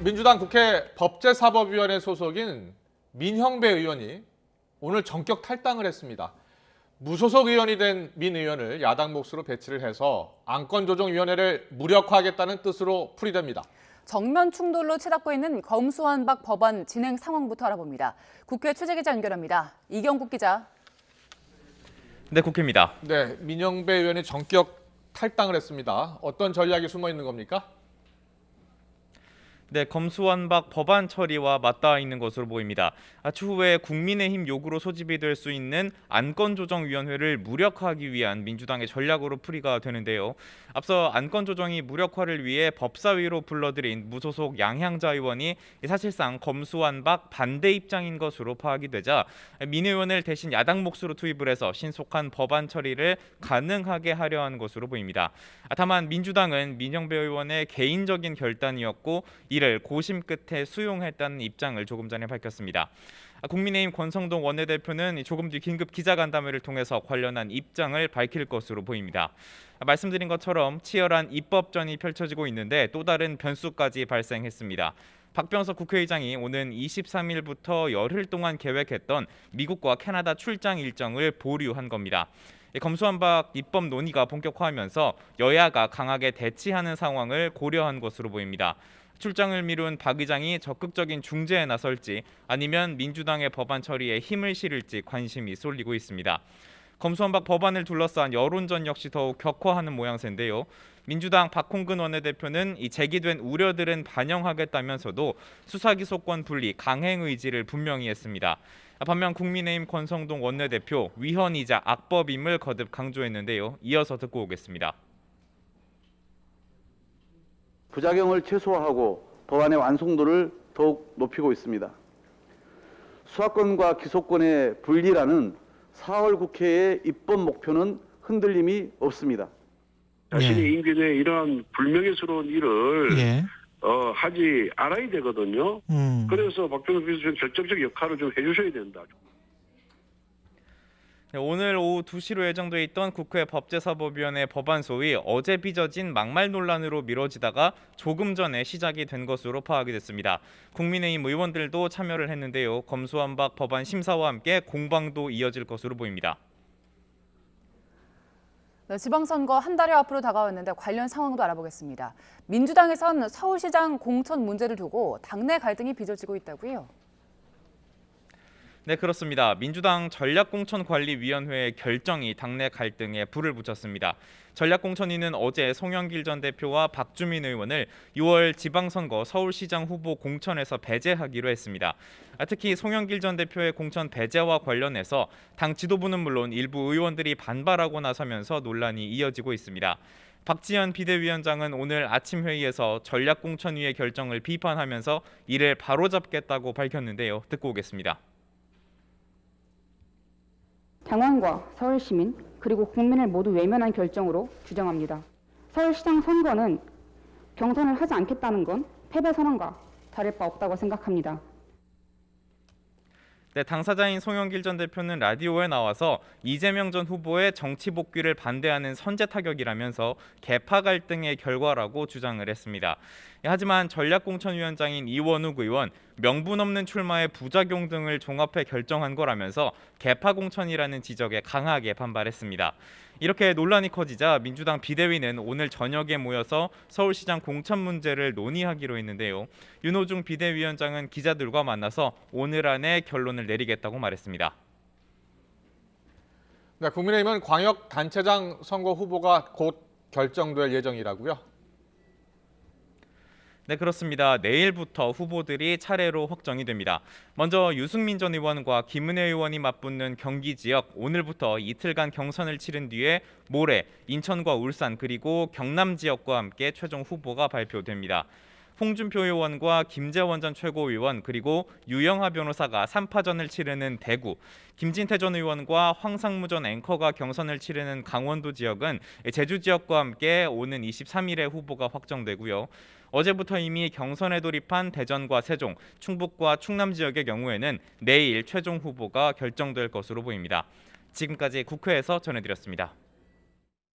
민주당 국회 법제사법위원회 소속인 민형배 의원이 오늘 전격 탈당을 했습니다. 무소속 의원이 된 민 의원을 야당 몫으로 배치를 해서 안건조정위원회를 무력화하겠다는 뜻으로 풀이됩니다. 정면 충돌로 치닫고 있는 검수완박 법안 진행 상황부터 알아봅니다. 국회 취재기자 연결합니다. 이경국 기자. 네, 국회입니다. 네, 민형배 의원이 전격 탈당을 했습니다. 어떤 전략이 숨어 있는 겁니까? 네, 검수완박 법안 처리와 맞닿아 있는 것으로 보입니다. 추후에 국민의힘 요구로 소집이 될 수 있는 안건조정위원회를 무력화하기 위한 민주당의 전략으로 풀이가 되는데요. 앞서 안건조정이 무력화를 위해 법사위로 불러들인 무소속 양향자 의원이 사실상 검수완박 반대 입장인 것으로 파악이 되자 민 의원을 대신 야당 몫으로 투입을 해서 신속한 법안 처리를 가능하게 하려 한 것으로 보입니다. 다만 민주당은 민형배 의원의 개인적인 결단이었고 이를 고심 끝에 수용했다는 입장을 조금 전에 밝혔습니다. 국민의힘 권성동 원내대표는 조금 뒤 긴급 기자간담회를 통해서 관련한 입장을 밝힐 것으로 보입니다. 말씀드린 것처럼 치열한 입법전이 펼쳐지고 있는데 또 다른 변수까지 발생했습니다. 박병석 국회의장이 오는 23일부터 열흘 동안 계획했던 미국과 캐나다 출장 일정을 보류한 겁니다. 검수완박 입법 논의가 본격화하면서 여야가 강하게 대치하는 상황을 고려한 것으로 보입니다. 출장을 미룬 박 의장이 적극적인 중재에 나설지 아니면 민주당의 법안 처리에 힘을 실을지 관심이 쏠리고 있습니다. 검수완박 법안을 둘러싼 여론전 역시 더욱 격화하는 모양새인데요. 민주당 박홍근 원내대표는 이 제기된 우려들은 반영하겠다면서도 수사기소권 분리 강행 의지를 분명히 했습니다. 반면 국민의힘 권성동 원내대표 위헌이자 악법임을 거듭 강조했는데요. 이어서 듣고 오겠습니다. 부작용을 최소화하고 법안의 완성도를 더욱 높이고 있습니다. 수사권과 기소권의 분리라는 4월 국회의 입법 목표는 흔들림이 없습니다. 자신의 임기 내에 이러한 불명예스러운 일을 예. 하지 않아야 되거든요. 그래서 박병석 비서실장 결정적 역할을 좀 해주셔야 된다. 오늘 오후 2시로 예정돼 있던 국회 법제사법위원회 법안 소위 어제 빚어진 막말 논란으로 미뤄지다가 조금 전에 시작이 된 것으로 파악이 됐습니다. 국민의힘 의원들도 참여를 했는데요. 검수완박 법안 심사와 함께 공방도 이어질 것으로 보입니다. 네, 지방선거 한 달여 앞으로 다가왔는데 관련 상황도 알아보겠습니다. 민주당에선 서울시장 공천 문제를 두고 당내 갈등이 빚어지고 있다고요? 네, 그렇습니다. 민주당 전략공천관리위원회의 결정이 당내 갈등에 불을 붙였습니다. 전략공천위는 어제 송영길 전 대표와 박주민 의원을 6월 지방선거 서울시장 후보 공천에서 배제하기로 했습니다. 특히 송영길 전 대표의 공천 배제와 관련해서 당 지도부는 물론 일부 의원들이 반발하고 나서면서 논란이 이어지고 있습니다. 박지원 비대위원장은 오늘 아침 회의에서 전략공천위의 결정을 비판하면서 이를 바로잡겠다고 밝혔는데요. 듣고 오겠습니다. 당원과 서울시민 그리고 국민을 모두 외면한 결정으로 규정합니다. 서울시장 선거는 경선을 하지 않겠다는 건 패배 선언과 다를 바 없다고 생각합니다. 네, 당사자인 송영길 전 대표는 라디오에 나와서 이재명 전 후보의 정치 복귀를 반대하는 선제 타격이라면서 계파 갈등의 결과라고 주장을 했습니다. 하지만 전략공천위원장인 이원욱 의원 명분 없는 출마의 부작용 등을 종합해 결정한 거라면서 계파 공천이라는 지적에 강하게 반발했습니다. 이렇게 논란이 커지자 민주당 비대위는 오늘 저녁에 모여서 서울시장 공천 문제를 논의하기로 했는데요. 윤호중 비대위원장은 기자들과 만나서 오늘 안에 결론을 내리겠다고 말했습니다. 네, 국민의힘은 광역단체장 선거 후보가 곧 결정될 예정이라고요? 네, 그렇습니다. 내일부터 후보들이 차례로 확정이 됩니다. 먼저 유승민 전 의원과 김은혜 의원이 맞붙는 경기 지역 오늘부터 이틀간 경선을 치른 뒤에 모레 인천과 울산 그리고 경남 지역과 함께 최종 후보가 발표됩니다. 홍준표 의원과 김재원 전 최고위원 그리고 유영하 변호사가 3파전을 치르는 대구, 김진태 전 의원과 황상무 전 앵커가 경선을 치르는 강원도 지역은 제주 지역과 함께 오는 23일에 후보가 확정되고요. 어제부터 이미 경선에 돌입한 대전과 세종, 충북과 충남 지역의 경우에는 내일 최종 후보가 결정될 것으로 보입니다. 지금까지 국회에서 전해드렸습니다.